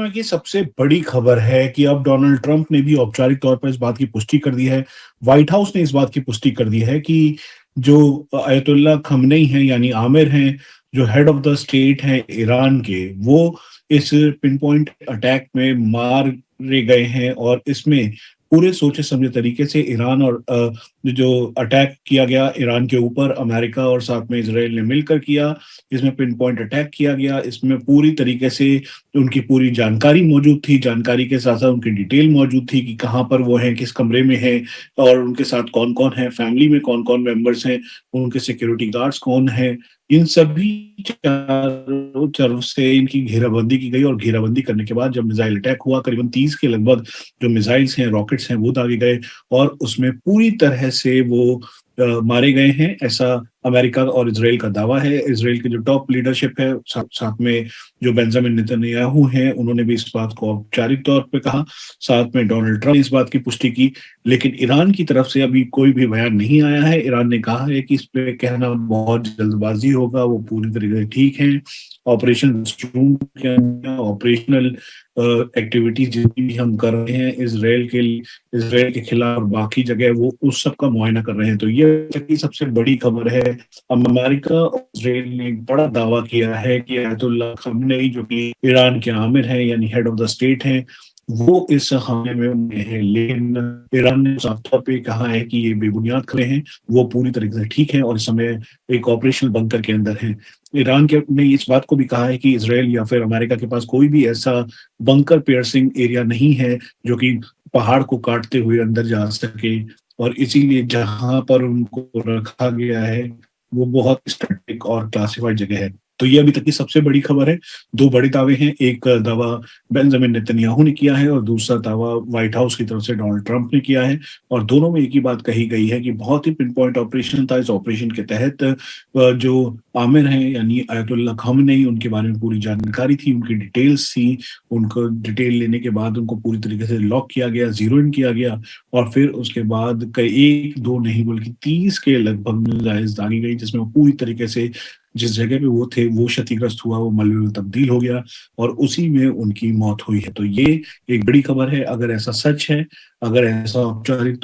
समय की सबसे बड़ी खबर है कि अब डोनाल्ड ट्रंप ने भी औपचारिक तौर पर इस बात की पुष्टि कर दी है। व्हाइट हाउस ने इस बात की पुष्टि कर दी है कि जो अयतुल्ला खamenei हैं यानी आमिर हैं, जो हेड ऑफ द स्टेट हैं ईरान के, वो इस पिन पॉइंट अटैक में मारे गए हैं और इसमें पूरे सोचे समझे तरीके से ईरान और जो अटैक किया गया ईरान के ऊपर अमेरिका और साथ में इज़राइल ने मिलकर किया। इसमें पिन पॉइंट अटैक किया गया। इसमें पूरी तरीके से उनकी पूरी जानकारी मौजूद थी, जानकारी के साथ-साथ उनकी डिटेल मौजूद थी कि कहाँ पर वो हैं, किस कमरे में हैं और उनके साथ कौन-कौन है, फैमिली में कौन-कौन मेंबर्स हैं, उनके सिक्योरिटी गार्ड्स कौन हैं। इन सभी चारों तरफ से इनकी घेराबंदी की गई और घेराबंदी करने के बाद जब मिसाइल अटैक हुआ, करीबन 30 के लगभग जो मिसाइल्स हैं, रॉकेट्स हैं, वो दागे गए और उसमें पूरी तरह से वो मारे गए हैं, ऐसा अमेरिका और इज़राइल का दावा है। इज़राइल की जो टॉप लीडरशिप है, साथ में जो बेंजामिन नेतन्याहू हैं, उन्होंने भी इस बात को औपचारिक तौर पे कहा। साथ में डोनाल्ड ट्रंप ने इस बात की पुष्टि की, लेकिन ईरान की तरफ से अभी कोई भी बयान नहीं आया है। ईरान ने कहा है कि इस पे कहना बहुत जल्दबाजी होगा, वो पूरी तरीके से ठीक हैं। ऑपरेशन स्टूम के अंदर ऑपरेशनल एक्टिविटीज जितनी भी हम कर रहे हैं इज़राइल के खिलाफ और बाकी जगह, वो उस सब का मुआयना कर रहे हैं। तो ये सबसे बड़ी खबर है। अमेरिका और इज़राइल ने एक बड़ा दावा किया है कि अयतुल्ला खamenei जो कि ईरान के आमिर हैं यानी हेड ऑफ द स्टेट हैं, वो इस हमले में हैं। लेकिन ईरान ने साफ तौर पे कहा है कि ये बेबुनियाद खबरें हैं, वो पूरी तरीके से ठीक है और इस समय एक ऑपरेशनल बंकर के अंदर है। ईरान के ने इस बात को भी कहा है कि इज़राइल या फिर अमेरिका के पास कोई भी ऐसा बंकर पियर्सिंग एरिया नहीं है जो कि पहाड़ को काटते हुए अंदर जा सके और इसीलिए जहां पर उनको रखा गया है वो बहुत स्ट्रेटेजिक और क्लासिफाइड जगह है। तो ये अभी तक की सबसे बड़ी खबर है। 2 बड़े दावे हैं, एक दावा बेंजामिन नेतन्याहू ने किया है और दूसरा दावा व्हाइट हाउस की तरफ से डोनाल्ड ट्रंप ने किया है और दोनों में एक ही बात कही गई है कि बहुत ही पिन पॉइंट ऑपरेशन था। इस ऑपरेशन के तहत जो आमिर हैं यानी अयतुल्ला खamenei, उनके बारे में पूरी जानकारी थी, उनकी डिटेल्स थी। उनको डिटेल लेने के बाद उनको पूरी तरीके से लॉक किया गया, ज़ीरो इन किया गया और फिर उसके बाद कई 1-2 नहीं बल्कि 30 के लगभग मिसाइल्स दागी गई, जिसमें वो पूरी तरीके से जिस जगह पे वो थे वो क्षतिग्रस्त हुआ, वो मलबे में तब्दील हो गया और उसी में उनकी मौत हुई है। तो ये एक बड़ी खबर है। अगर ऐसा सच है, अगर ऐसा औपचारिक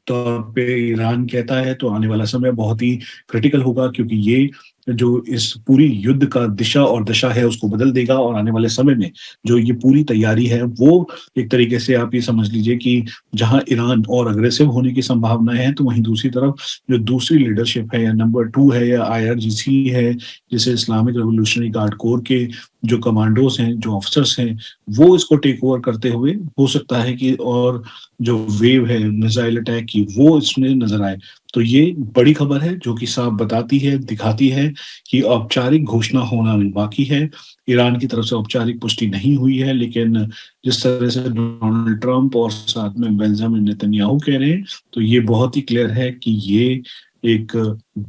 तौर पे ईरान कहता है, तो आने वाला समय बहुत ही क्रिटिकल होगा, क्योंकि ये जो इस पूरी युद्ध का दिशा और दशा है उसको बदल देगा और आने वाले समय में जो ये पूरी तैयारी है वो एक तरीके से आप ये समझ लीजिए कि जहां ईरान और अग्रेसिव होने की संभावनाएं हैं, तो वहीं दूसरी तरफ जो दूसरी लीडरशिप है या नंबर 2 है या IRGC है, जिसे इस्लामिक रेवोल्यूशनरी गार्ड कोर के जो कमांडोज हैं, जो ऑफिसर्स हैं, वो इसको टेक ओवर करते हुए हो सकता है कि और जो वेव है मिसाइल अटैक की वो इसमें नजर आए। तो ये बड़ी खबर है जो कि साफ बताती है, दिखाती है कि औपचारिक घोषणा होना अभी बाकी है। ईरान की तरफ से औपचारिक पुष्टि नहीं हुई है, लेकिन जिस तरह से डोनाल्ड ट्रंप और साथ में बेंजामिन नेतन्याहू कह रहे हैं, तो ये बहुत ही क्लियर है कि ये एक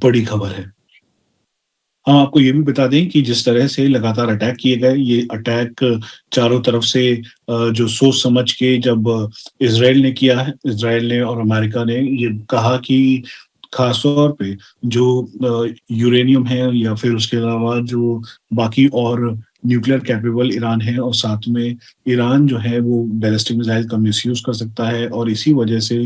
बड़ी खबर है। हाँ, आपको ये भी बता दें कि जिस तरह से लगातार अटैक किए गए, ये अटैक चारों तरफ से जो सोच समझ के जब इज़राइल ने किया है, इज़राइल ने और अमेरिका ने ये कहा कि खास तौर पे जो यूरेनियम है या फिर उसके अलावा जो बाकी और न्यूक्लियर कैपेबल ईरान है और साथ में ईरान जो है वो बैलिस्टिक मिसाइल का मिसयूज़ कर सकता है और इसी वजह से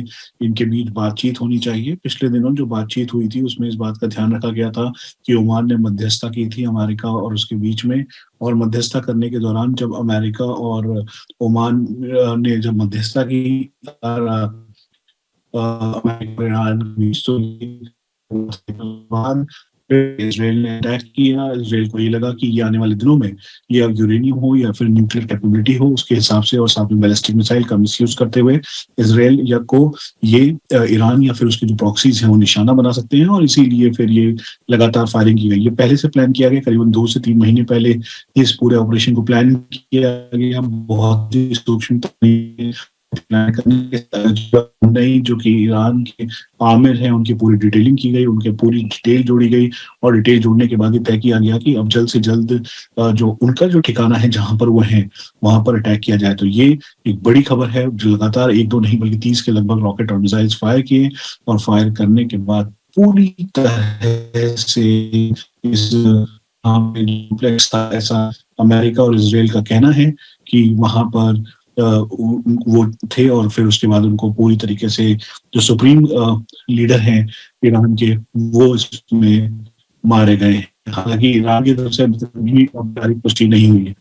इनके बीच बातचीत होनी चाहिए। पिछले दिनों जो बातचीत हुई थी उसमें इस बात का ध्यान रखा गया था कि ओमान ने मध्यस्थता की थी अमेरिका और उसके बीच में, और मध्यस्थता करने के दौरान जब अमेरिका और ओमान ने जब मध्यस्थता की अमेरिका और ईरान के बीच, तो बाद फिर इज़राइल ने अटैक किया। इज़राइल को ये लगा कि ये आने वाले दिनों में ये अब यूरेनियम हो या फिर न्यूक्लियर कैपेबिलिटी हो, उसके हिसाब से और साथ में बैलिस्टिक मिसाइल का मिसयूज़ करते हुए इज़राइल या को ये ईरान या फिर उसके जो प्रॉक्सीज़ हैं वो निशाना बना सकते हैं और इसीलिए फिर ये लगातार फायरिंग की गई। ये पहले से प्लान किया गया, करीबन 2 से 3 महीने पहले इस पूरे ऑपरेशन को प्लान किया गया। बहुत ही सूक्ष्म प्लान करने नहीं, जो कि ईरान के आमिर हैं, उनकी पूरी डिटेलिंग की गई, उनके पूरी डिटेल जोड़ी गई और डिटेल जोड़ने के बाद ये तय किया गया कि अब जल्द से जल्द जो उनका जो ठिकाना है जहां पर वो हैं वहां पर अटैक किया जाए। तो ये एक बड़ी खबर है। जो लगातार 1-2 नहीं बल्कि 30 के लगभग रॉकेट और मिसाइल्स फायर किए और फायर करने के बाद पूरी तरह से इस कॉम्प्लेक्स था ऐसा अमेरिका और इसराइल का कहना है कि वहाँ पर वो थे और फिर उसके बाद उनको पूरी तरीके से जो सुप्रीम लीडर हैं ईरान के, वो इसमें मारे गए हैं। हालाँकि ईरान की तरफ से अभी तक भी औपचारिक पुष्टि नहीं हुई है।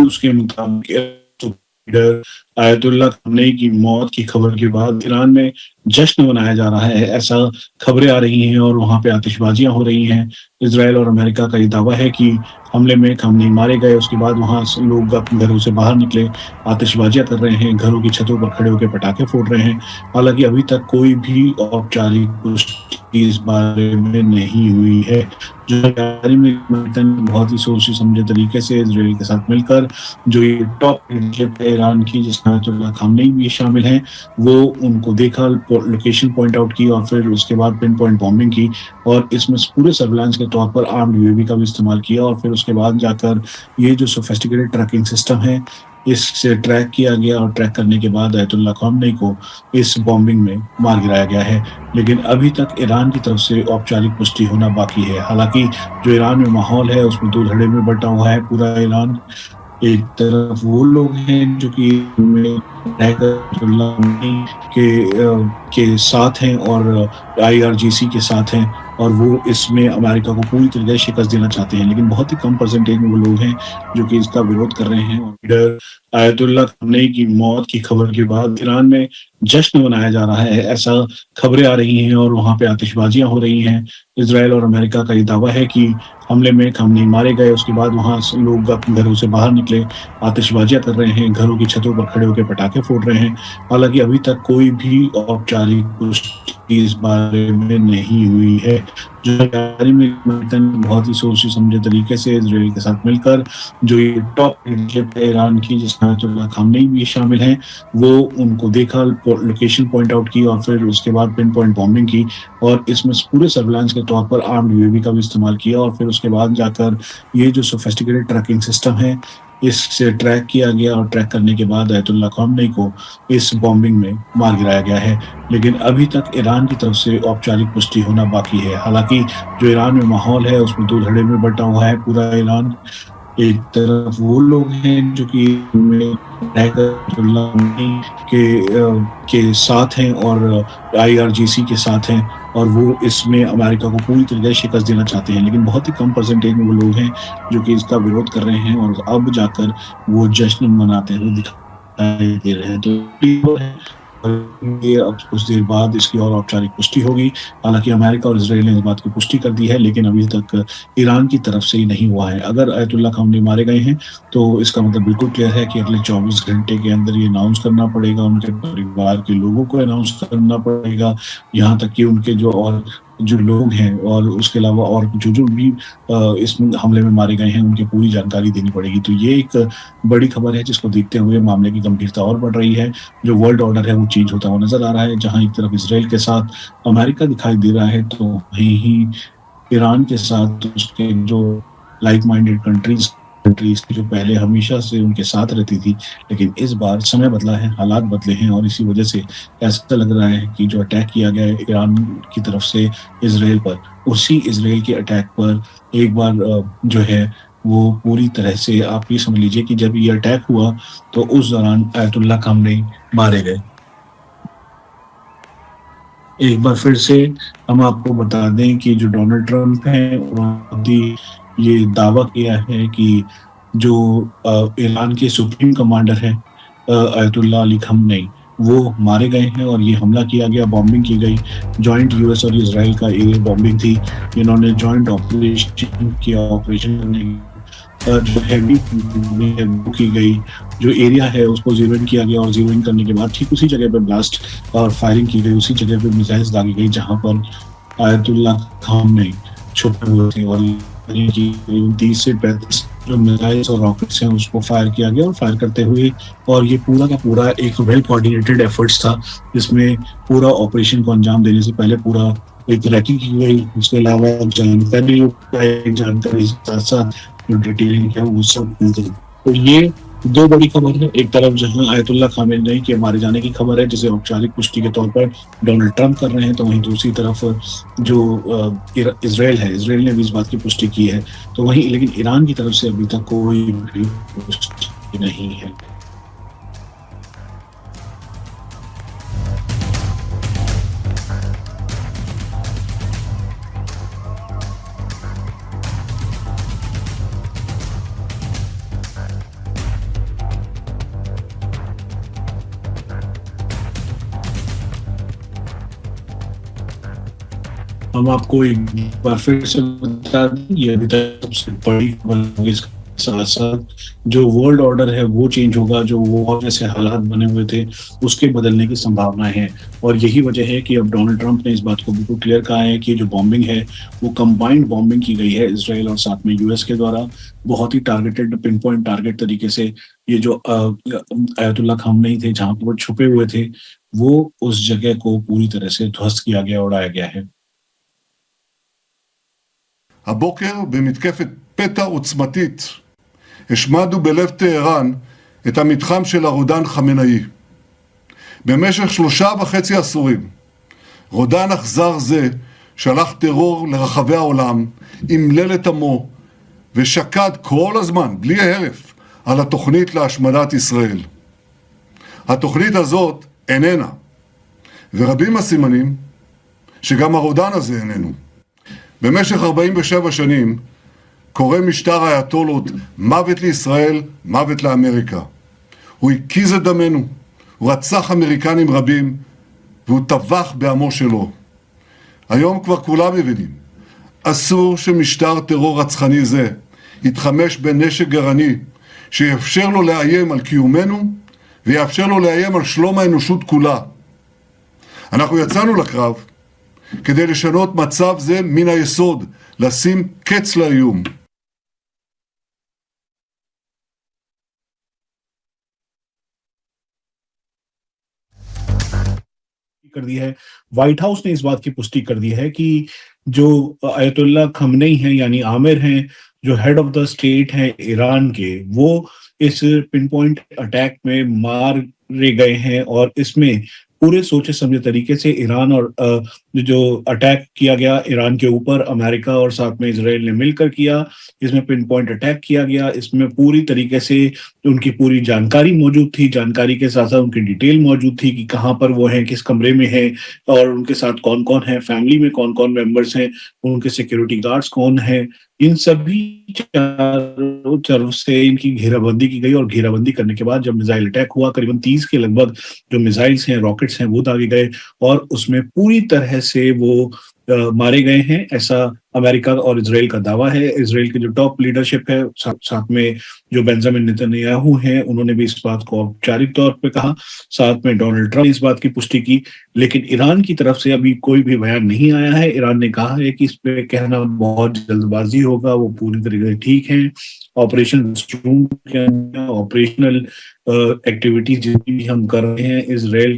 उसके मुताबिक लीडर आयतुल्लाह खamenei की मौत की खबर के बाद ईरान में जश्न मनाया जा रहा है, ऐसा खबरें आ रही हैं और वहाँ पे आतिशबाजियां हो रही हैं। इसराइल और अमेरिका का ये दावा है कि हमले में खamenei मारे गए, उसके बाद वहाँ से लोग अपने घरों से बाहर निकले, आतिशबाजियां कर रहे हैं, घरों की छतों पर खड़े होकर पटाखे फोड़ रहे हैं। हालांकि अभी तक कोई भी औपचारिक पुष्टि इस बारे में नहीं हुई है। जो जारी में बहुत ही सोची समझे तरीके से इसराइल के साथ मिलकर जो ये टॉप लीडरशिप है ईरान की, जिसमें आयतुल्लाह खamenei भी शामिल हैं, वो उनको देखा, लोकेशन पॉइंट आउट की और फिर उसके बाद पिन पॉइंट बॉम्बिंग की और इसमें पूरे सर्विलांस के तौर पर आर्म्ड यूएवी का भी इस्तेमाल किया और फिर उसके बाद जाकर ये जो सोफिस्टिकेटेड ट्रैकिंग सिस्टम है, इससे ट्रैक किया गया और ट्रैक करने के बाद आयतुल्लाह खamenei को इस बॉम्बिंग में मार गिराया गया है। लेकिन अभी तक ईरान की तरफ से औपचारिक पुष्टि होना बाकी है। हालांकि जो ईरान में माहौल है उसमें दो धड़े में बटा हुआ है पूरा ईरान। एक तरफ वो लोग हैं जो कि के साथ हैं और IRGC के साथ हैं और वो इसमें अमेरिका को पूरी तरीके से शिकस्त देना चाहते हैं, लेकिन बहुत ही कम परसेंटेज में वो लोग हैं जो कि इसका विरोध कर रहे हैं। और लीडर आयतुल्लाह खamenei की मौत की खबर के बाद ईरान में जश्न मनाया जा रहा है, ऐसा खबरें आ रही हैं और वहाँ पे आतिशबाजियां हो रही हैं। इसराइल और अमेरिका का ये दावा है कि हमले में खamenei मारे गए, उसके बाद वहाँ से लोग अपने घरों से बाहर निकले, आतिशबाजियां कर रहे हैं, घरों की छतों पर खड़े होकर पटाखे फोड़ रहे हैं। हालांकि अभी तक कोई भी औपचारिक पुष्टि इस बारे में नहीं हुई है। जो जारी में बहुत ही सोची समझे तरीके से इसराइल के साथ मिलकर जो ये टॉप लीडरशिप है ईरान की, जिसमें आयतुल्लाह खamenei भी शामिल हैं, वो उनको देखा, लोकेशन पॉइंट आउट की और फिर उसके बाद पिन पॉइंट बॉम्बिंग की और इसमें पूरे सर्विलांस के तौर पर आर्म्ड यूएवी का भी इस्तेमाल किया और फिर उसके बाद जाकर ये जो सोफिस्टिकेटेड ट्रैकिंग सिस्टम है, इससे ट्रैक किया गया और ट्रैक करने के बाद आयतुल्लाह खamenei को इस बॉम्बिंग में मार गिराया गया है। लेकिन अभी तक ईरान की तरफ से औपचारिक पुष्टि होना बाकी है। हालांकि जो ईरान में माहौल है उसमें दो धड़े में बटा हुआ है पूरा ईरान। एक तरफ वो लोग हैं जो कि के साथ हैं और IRGC के साथ हैं और वो इसमें अमेरिका को पूरी तरीके से शिकस्त देना चाहते हैं, लेकिन बहुत ही कम परसेंटेज में वो लोग हैं जो कि इसका विरोध कर रहे हैं और अब जाकर वो जश्न मनाते हुए दिखाई दे रहे हैं। तो ये अब कुछ देर बाद इसकी और औपचारिक पुष्टि होगी। हालांकि अमेरिका और इसराइल ने इस बात की पुष्टि कर दी है, लेकिन अभी तक ईरान की तरफ से ही नहीं हुआ है। अगर आयतुल्लाह खamenei मारे गए हैं तो इसका मतलब बिल्कुल क्लियर है कि अगले 24 घंटे के अंदर ये अनाउंस करना पड़ेगा, उनके परिवार के लोगों को अनाउंस करना पड़ेगा, यहाँ तक कि उनके जो लोग हैं और उसके अलावा और जो भी इस हमले में मारे गए हैं उनकी पूरी जानकारी देनी पड़ेगी। तो ये एक बड़ी खबर है जिसको देखते हुए मामले की गंभीरता और बढ़ रही है। जो वर्ल्ड ऑर्डर है वो चेंज होता हुआ नजर आ रहा है। जहां एक तरफ इसराइल के साथ अमेरिका दिखाई दे रहा है, तो वहीं ही ईरान के साथ उसके जो लाइक माइंडेड कंट्रीज जो पहले हमेशा से उनके साथ रहती थी, लेकिन इस बार समय बदला है, हालात बदले हैं और इसी वजह से ऐसा लग रहा है कि जो अटैक किया गया है ईरान की तरफ से इसराइल पर, उसी इसराइल के अटैक पर एक बार जो है वो पूरी तरह से आप ये समझ लीजिए कि जब ये अटैक हुआ तो उस दौरान आयतुल्लाह खamenei मारे गए। एक बार फिर से हम आपको बता दें कि जो डोनाल्ड ट्रंप हैं उन्होंने ये दावा किया है कि जो ईरान के सुप्रीम कमांडर हैं आयतुल्लाह अली खamenei, वो मारे गए हैं और ये हमला किया गया, बॉम्बिंग की गई। जॉइंट US और इसराइल का एयर बॉम्बिंग थी। इन्होंने जॉइंट ऑपरेशन किया, ऑपरेशन करने जो हैवी की गई, जो एरिया है उसको जीरो इन किया गया और जीरो इन करने के बाद ठीक उसी जगह पे ब्लास्ट और फायरिंग की गई, उसी जगह पे मिसाइल्स दागी गई जहां पर आयतुल्ला खामनेई छुपे हुए थे और 30 से 35 जो मिसाइल्स और रॉकेट्स हैं उसको फायर किया गया और फायर करते हुए, और ये पूरा का पूरा एक वेल कोऑर्डिनेटेड एफर्ट्स था जिसमें पूरा ऑपरेशन को अंजाम देने से पहले पूरा एक रैकिंग की गई, उसके अलावा जानकारी साथ साथ जो डिटेलिंग है वो सब की गई। तो ये दो बड़ी खबर है, एक तरफ जहां आयतुल्ला खामेनेई के मारे जाने की खबर है जिसे औपचारिक पुष्टि के तौर पर डोनाल्ड ट्रंप कर रहे हैं, तो वहीं दूसरी तरफ जो इसराइल है, इसराइल ने भी इस बात की पुष्टि की है, तो वहीं लेकिन ईरान की तरफ से अभी तक कोई भी पुष्टि नहीं है। हम आपको एक बार फिर से बता दें, ये अभी तक सबसे बड़ी खबर होगी। इसके साथ साथ जो वर्ल्ड ऑर्डर है वो चेंज होगा, जो वॉर जैसे हालात बने हुए थे उसके बदलने की संभावनाएं हैं, और यही वजह है कि अब डोनाल्ड ट्रंप ने इस बात को बिल्कुल क्लियर कहा है कि जो बॉम्बिंग है वो कंबाइंड बॉम्बिंग की गई है इसराइल और साथ में यूएस के द्वारा, बहुत ही टारगेटेड पिन पॉइंट टारगेट तरीके से। ये जो आयतुल्ला खामनेई थे जहां पर वो छुपे हुए थे, वो उस जगह को पूरी तरह से ध्वस्त किया गया, उड़ाया गया है। הבוקר במתקפת פתע עוצמתית השמדנו בלב טהרן את המתחם של הרודן חמינאי. במשך 3.5 עשורים רודן אכזר זה שלח טרור לרחבי העולם, אמלל את עמו ושקד כל הזמן בלי הרף על התוכנית להשמדת ישראל. התוכנית הזאת איננה, ורבים הסימנים שגם הרודן הזה איננו. במשך 47 שנים קורא משטר האייתולות מוות לישראל, מוות לאמריקה. הוא הקיז את דמנו, הוא רצח אמריקנים רבים והוא טבח בעמו שלו. היום כבר כולם מבינים, אסור שמשטר טרור רצחני זה יתחמש בנשק גרעיני שיאפשר לו לאיים על קיומנו ויאפשר לו לאיים על שלום האנושות כולה. אנחנו יצאנו לקרב כדי לשנות מצב זה מן היסוד, לשים קץ לאיום. कर दी है। व्हाइट हाउस ने इस बात की पुष्टि कर दी है कि जो अयतुल्ला खमनेई हैं यानी आमिर हैं, जो हेड ऑफ द स्टेट हैं ईरान के, वो इस पिन पॉइंट अटैक में मारे गए हैं, और इसमें पूरे सोचे समझे तरीके से ईरान और जो अटैक किया गया ईरान के ऊपर अमेरिका और साथ में इसराइल ने मिलकर किया, इसमें पिन पॉइंट अटैक किया गया, इसमें पूरी तरीके से उनकी पूरी जानकारी मौजूद थी, जानकारी के साथ साथ उनकी डिटेल मौजूद थी कि कहाँ पर वो हैं, किस कमरे में हैं और उनके साथ कौन कौन है, फैमिली में कौन कौन मेंबर्स हैं, उनके सिक्योरिटी गार्ड्स कौन है, इन सभी चारों तरफ से इनकी घेराबंदी की गई, और घेराबंदी करने के बाद जब मिसाइल अटैक हुआ करीबन 30 के लगभग जो मिसाइल्स हैं, रॉकेट्स हैं, वो दागे गए और उसमें पूरी तरह से वो मारे गए हैं, ऐसा अमेरिका और इसराइल का दावा है। इसराइल की जो टॉप लीडरशिप है, साथ में जो बेंजामिन नेतन्याहू हैं, उन्होंने भी इस बात को औपचारिक तौर पे कहा, साथ में डोनाल्ड ट्रंप ने इस बात की पुष्टि की, लेकिन ईरान की तरफ से अभी कोई भी बयान नहीं आया है। ईरान ने कहा है कि इस पे कहना बहुत जल्दबाजी होगा, वो पूरी तरीके से ठीक है। ऑपरेशन ऑपरेशनल एक्टिविटीज जितनी भी हम कर रहे हैं इसराइल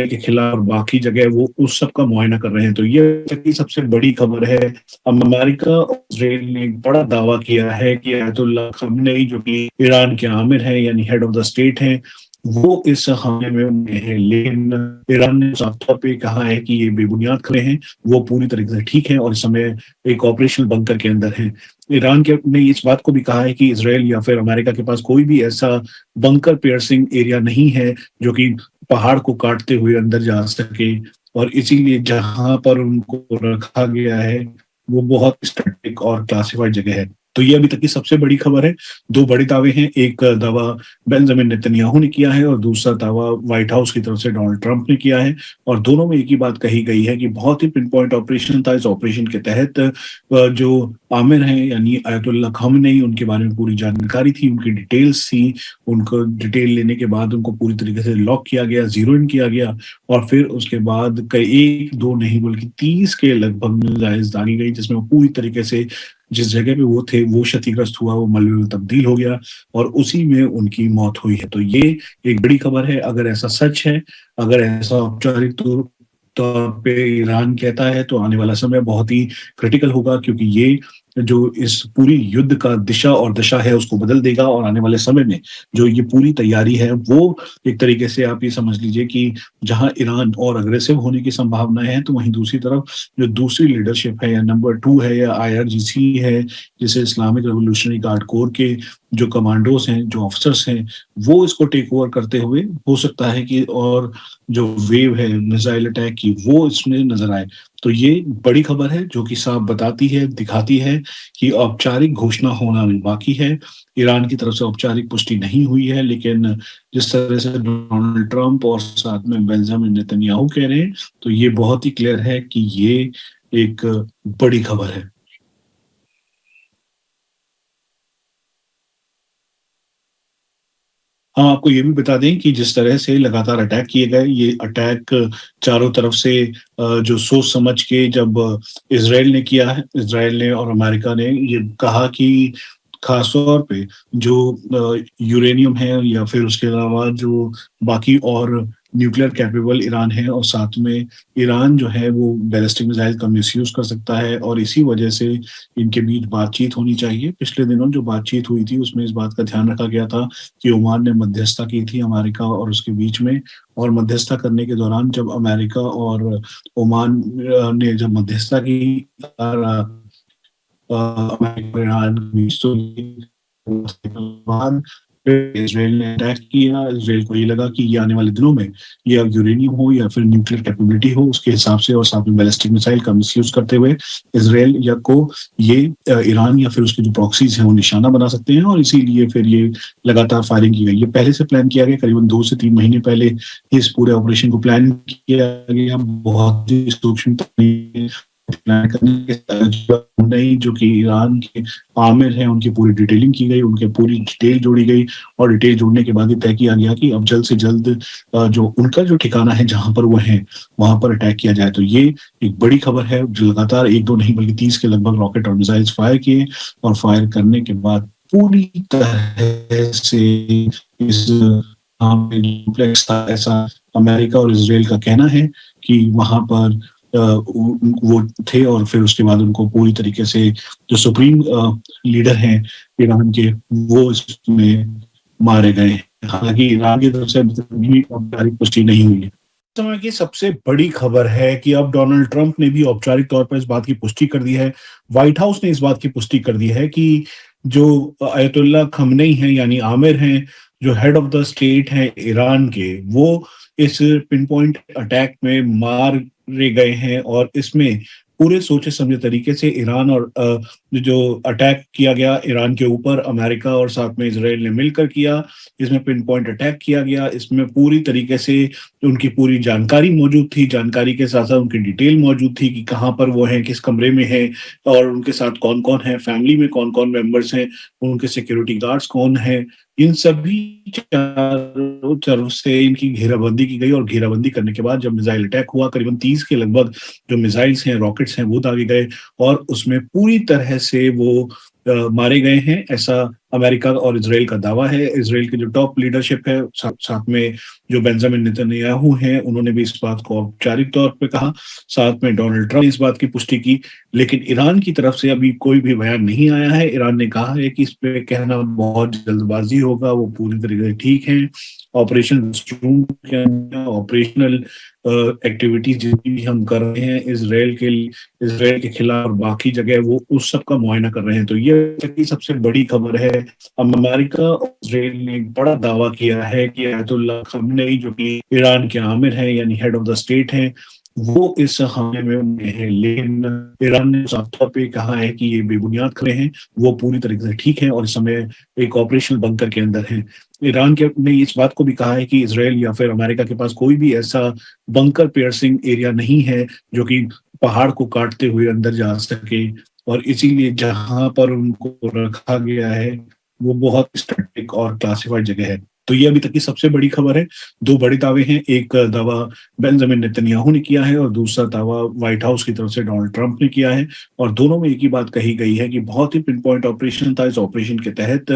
के खिलाफ और बाकी जगह, वो उस सब का मुआयना कर रहे हैं। तो ये सबसे बड़ी खबर है। अमेरिका और इसराइल ने एक बड़ा दावा किया है कि आयतुल्ला खमेनी जो कि ईरान के आमिर हैं यानी हेड ऑफ द स्टेट हैं, वो इस हमले में है, लेकिन ईरान ने साफ तौर पे कहा है कि ये बेबुनियाद खबरें हैं, वो पूरी तरीके से ठीक है और इस समय एक ऑपरेशनल बंकर के अंदर है। ईरान के ने इस बात को भी कहा है कि इसराइल या फिर अमेरिका के पास कोई भी ऐसा बंकर पियर्सिंग एरिया नहीं है जो कि पहाड़ को काटते हुए अंदर जा सके, और इसीलिए जहां पर उनको रखा गया है वो बहुत स्ट्रेटेजिक और क्लासिफाइड जगह है। तो ये अभी तक की सबसे बड़ी खबर है। दो बड़े दावे हैं, एक दावा बेंजामिन नेतन्याहू ने किया है और दूसरा दावा व्हाइट हाउस की तरफ से डोनाल्ड ट्रंप ने किया है। और दोनों में एक ही बात कही गई है कि बहुत ही पिन पॉइंट ऑपरेशन था। इस ऑपरेशन के तहत जो आमिर हैं यानी अयतुल्ला खamenei, उनके बारे में पूरी जानकारी थी, उनकी डिटेल्स थी। उनको डिटेल लेने के बाद उनको पूरी तरीके से लॉक किया गया, जीरो इन किया गया और फिर उसके बाद कई एक दो नहीं बल्कि 30 के लगभग मिसाइल्स दागी गई, जिसमें वो पूरी तरीके से जिस जगह पे वो थे वो क्षतिग्रस्त हुआ, वो मलबे में तब्दील हो गया और उसी में उनकी मौत हुई है। तो ये एक बड़ी खबर है। अगर ऐसा सच है, अगर ऐसा औपचारिक तौर पे ईरान कहता है, तो आने वाला समय बहुत ही क्रिटिकल होगा, क्योंकि ये जो इस पूरी युद्ध का दिशा और दशा है उसको बदल देगा। और आने वाले समय में जो ये पूरी तैयारी है वो एक तरीके से आप ये समझ लीजिए कि जहां ईरान और अग्रेसिव होने की संभावनाएं हैं, तो वहीं दूसरी तरफ जो दूसरी लीडरशिप है या नंबर 2 है या IRGC है, जिसे इस्लामिक रेवोल्यूशनरी गार्ड कोर के जो कमांडोज हैं, जो ऑफिसर्स हैं, वो इसको टेक ओवर करते हुए हो सकता है कि और जो वेव है मिसाइल अटैक की वो इसमें नजर आए। तो ये बड़ी खबर है जो कि साफ बताती है, दिखाती है कि औपचारिक घोषणा होना भी बाकी है। ईरान की तरफ से औपचारिक पुष्टि नहीं हुई है, लेकिन जिस तरह से डोनाल्ड ट्रंप और साथ में बेंजामिन नेतन्याहू कह रहे हैं, तो ये बहुत ही क्लियर है कि ये एक बड़ी खबर है। हाँ, आपको ये भी बता दें कि जिस तरह से लगातार अटैक किए गए, ये अटैक चारों तरफ से जो सोच समझ के जब इसराइल ने किया है, इसराइल ने और अमेरिका ने ये कहा कि खास तौर पे जो यूरेनियम है या फिर उसके अलावा जो बाकी और न्यूक्लियर कैपेबल ईरान है और साथ में ईरान जो है वो बैलिस्टिक मिसाइल का मिसयूज कर सकता है और इसी वजह से इनके बीच बातचीत होनी चाहिए। पिछले दिनों जो बातचीत हुई थी उसमें इस बात का ध्यान रखा गया था कि ओमान ने मध्यस्थता की थी अमेरिका और उसके बीच में, और मध्यस्थता करने के दौरान जब अमेरिका और ओमान ने जब मध्यस्थता की अमेरिका और ईरान के बीच, तो बाद फिर इसराइल ने अटैक किया। इसराइल को ये लगा कि ये आने वाले दिनों में ये अब यूरेनियम हो या फिर न्यूक्लियर कैपेबिलिटी हो उसके हिसाब से और साथ में बैलिस्टिक मिसाइल का मिसयूज करते हुए इसराइल या को ये ईरान या फिर उसके जो प्रॉक्सीज हैं वो निशाना बना सकते हैं, और इसीलिए फिर ये लगातार फायरिंग की गई। ये पहले से प्लान किया गया, करीबन 2 से 3 महीने पहले इस पूरे ऑपरेशन को प्लान किया गया। बहुत ही सूक्ष्म प्लान करने के नहीं, जो कि ईरान के आमिर हैं, उनकी पूरी डिटेलिंग की गई, उनके पूरी डिटेल जोड़ी गई और डिटेल जोड़ने के बाद ये तय किया गया कि अब जल्द से जल्द जो उनका जो ठिकाना है जहां पर वो हैं वहां पर अटैक किया जाए। तो ये एक बड़ी खबर है। जो लगातार एक दो नहीं बल्कि 30 के लगभग रॉकेट और मिसाइल्स फायर किए और फायर करने के बाद पूरी तरह से इस कॉम्प्लेक्स था, ऐसा अमेरिका और इसराइल का कहना है कि वहां पर वो थे और फिर उसके बाद उनको पूरी तरीके से जो सुप्रीम लीडर हैं ईरान के वो इसमें मारे गए। हालांकि ईरान की तरफ से अभी तक भी औपचारिक पुष्टि नहीं हुई है। समय की सबसे बड़ी खबर है कि अब डोनाल्ड ट्रंप ने भी औपचारिक तौर पर इस बात की पुष्टि कर दी है, व्हाइट हाउस ने इस बात की पुष्टि कर दी है कि जो अयतुल्ला खamenei हैं यानी आमिर हैं, जो हेड ऑफ द स्टेट हैं ईरान के, वो इस पिन पॉइंट अटैक में मारे गए हैं। और इसमें पूरे सोचे समझे तरीके से ईरान और जो अटैक किया गया ईरान के ऊपर अमेरिका और साथ में इसराइल ने मिलकर किया, इसमें पिन पॉइंट अटैक किया गया। इसमें पूरी तरीके से उनकी पूरी जानकारी मौजूद थी, जानकारी के साथ साथ उनकी डिटेल मौजूद थी कि कहाँ पर वो हैं, किस कमरे में हैं और उनके साथ कौन कौन है, फैमिली में कौन कौन मेंबर्स हैं, उनके सिक्योरिटी गार्ड्स कौन है। इन सभी चारों तरफ से इनकी घेराबंदी की गई और घेराबंदी करने के बाद जब मिसाइल अटैक हुआ, करीबन 30 के लगभग जो मिसाइल्स हैं, रॉकेट्स हैं, वो दागे गए और उसमें पूरी तरह से वो मारे गए हैं, ऐसा अमेरिका और इसराइल का दावा है। इसराइल की जो टॉप लीडरशिप है साथ में जो बेंजामिन नेतन्याहू हैं, उन्होंने भी इस बात को औपचारिक तौर पे कहा, साथ में डोनाल्ड ट्रंप ने इस बात की पुष्टि की। लेकिन ईरान की तरफ से अभी कोई भी बयान नहीं आया है। ईरान ने कहा है कि इस पे कहना बहुत जल्दबाजी होगा, वो पूरी तरीके से ठीक है। ऑपरेशन के अंदर ऑपरेशनल एक्टिविटीज जितनी भी हम कर रहे हैं इसराइल के खिलाफ और बाकी जगह, वो उस सब का मुआयना कर रहे हैं। तो ये सबसे बड़ी खबर है। अमेरिका और इसराइल ने एक बड़ा दावा किया है कि अयतुल्ला खamenei जो कि ईरान के आमिर हैं यानी हेड ऑफ द स्टेट हैं, वो इस हमले में उनमें है, लेकिन ईरान ने साफ तौर पे कहा है कि ये बेबुनियाद खबरें हैं, वो पूरी तरीके से ठीक है और इस समय एक ऑपरेशनल बंकर के अंदर है। ईरान के ने इस बात को भी कहा है कि इज़राइल या फिर अमेरिका के पास कोई भी ऐसा बंकर पियर्सिंग एरिया नहीं है, जो कि पहाड़ को काटते हुए अंदर जा सके और इसीलिए जहाँ पर उनको रखा गया है, वो बहुत स्ट्रैटेजिक और क्लासिफाइड जगह है। तो ये अभी तक की सबसे बड़ी खबर है। 2 बड़े दावे हैं, एक दावा बेंजामिन नेतन्याहू ने किया है और दूसरा दावा व्हाइट हाउस की तरफ से डोनाल्ड ट्रंप ने किया है और दोनों में एक ही बात कही गई है कि बहुत ही पिन पॉइंट ऑपरेशन था। इस ऑपरेशन के तहत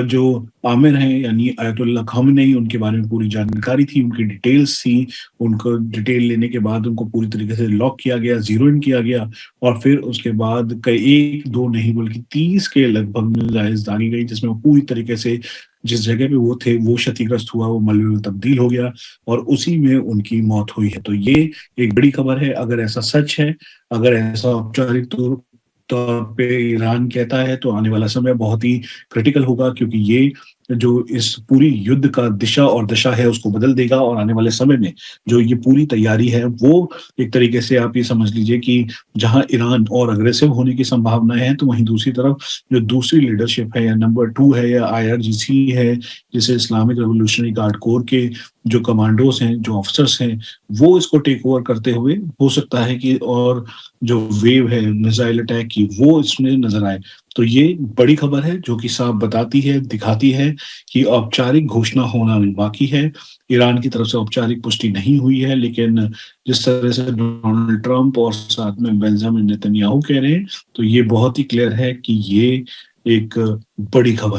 जो आमिर हैं यानी अयतुल्ला खamenei, उनके बारे में पूरी जानकारी थी, उनकी डिटेल्स थी, उनको डिटेल लेने के बाद उनको पूरी तरीके से लॉक किया गया, ज़ीरो इन किया गया और फिर उसके बाद कई 1-2 नहीं बल्कि 30 के लगभग मिसाइल्स दागी गई, जिसमें वो पूरी तरीके से जिस जगह पे वो थे वो क्षतिग्रस्त हुआ, वो मलबे में तब्दील हो गया और उसी में उनकी मौत हुई है। तो ये एक बड़ी खबर है। अगर ऐसा सच है, अगर ऐसा औपचारिक तौर पे ईरान कहता है, तो आने वाला समय बहुत ही क्रिटिकल होगा, क्योंकि ये जो इस पूरी युद्ध का दिशा और दशा है उसको बदल देगा और आने वाले समय में जो ये पूरी तैयारी है वो एक तरीके से आप ये समझ लीजिए कि जहां ईरान और अग्रेसिव होने की संभावनाएं हैं, तो वहीं दूसरी तरफ जो दूसरी लीडरशिप है या नंबर 2 है या आईआरजीसी है, जिसे इस्लामिक रेवोल्यूशनरी गार्ड कोर के जो कमांडोज हैं, जो ऑफिसर्स हैं, वो इसको टेक ओवर करते हुए हो सकता है कि और जो वेव है मिसाइल अटैक की वो इसमें नजर आए। तो ये बड़ी खबर है जो कि साफ बताती है, दिखाती है कि औपचारिक घोषणा होना अभी बाकी है। ईरान की तरफ से औपचारिक पुष्टि नहीं हुई है, लेकिन जिस तरह से डोनाल्ड ट्रंप और साथ में बेंजामिन नेतन्याहू कह रहे हैं, तो ये बहुत ही क्लियर है कि ये एक बड़ी खबर है।